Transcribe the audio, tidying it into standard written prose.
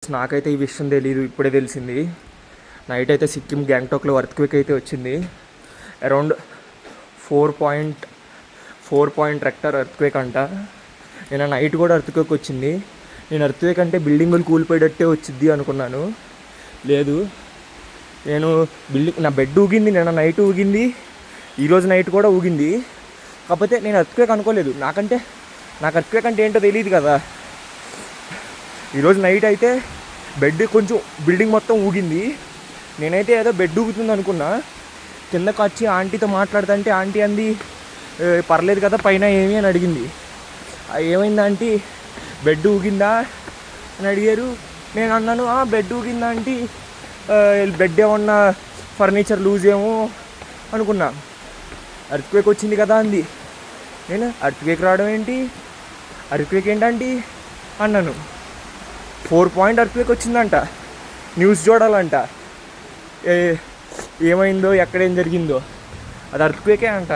నాకైతే ఈ విషయం తెలీదు, ఇప్పుడే తెలిసింది. నైట్ అయితే సిక్కిం గ్యాంగ్టాక్లో ఎర్త్క్వేక్ అయితే వచ్చింది. అరౌండ్ 4.4 రెక్టర్ ఎర్త్క్వేక్ అంట. నేను నైట్ కూడా ఎర్త్క్వేక్ వచ్చింది. నేను ఎర్త్క్వేక్ అంటే బిల్డింగులు కూలిపోయేటట్టే వచ్చింది అనుకున్నాను. లేదు, నేను నా బెడ్ ఊగింది, నిన్న నైట్ ఊగింది, ఈరోజు నైట్ కూడా ఊగింది. కాకపోతే నేను ఎర్త్క్వేక్ అనుకోలేదు. నాకు ఎర్త్క్వేక్ అంటే ఏంటో తెలియదు కదా. ఈరోజు నైట్ అయితే బెడ్ కొంచెం బిల్డింగ్ మొత్తం ఊగింది. నేనైతే ఏదో బెడ్ ఊగుతుంది అనుకున్నా. కిందకు వచ్చి ఆంటీతో మాట్లాడుతుంటే ఆంటీ అంది, పర్లేదు కదా పైన ఏమి అని అడిగింది. ఏమైంది ఆంటీ, బెడ్ ఊగిందా అని అడిగారు. నేను అన్నాను, బెడ్ ఊగిందా ఆంటీ, బెడ్ ఏమన్నా ఫర్నిచర్ లూజ్ ఏమో అనుకున్నా. ఎర్త్క్వేక్ వచ్చింది కదా అంది. నేను ఎర్త్క్వేక్ రావడం ఏంటి, ఎర్త్క్వేక్ ఏంటంటీ అన్నాను. 4 ఎర్త్క్వేక్ వచ్చిందంట. న్యూస్ చూడాలంట, ఏమైందో ఎక్కడేం జరిగిందో. అది ఎర్త్క్వేకే అంట.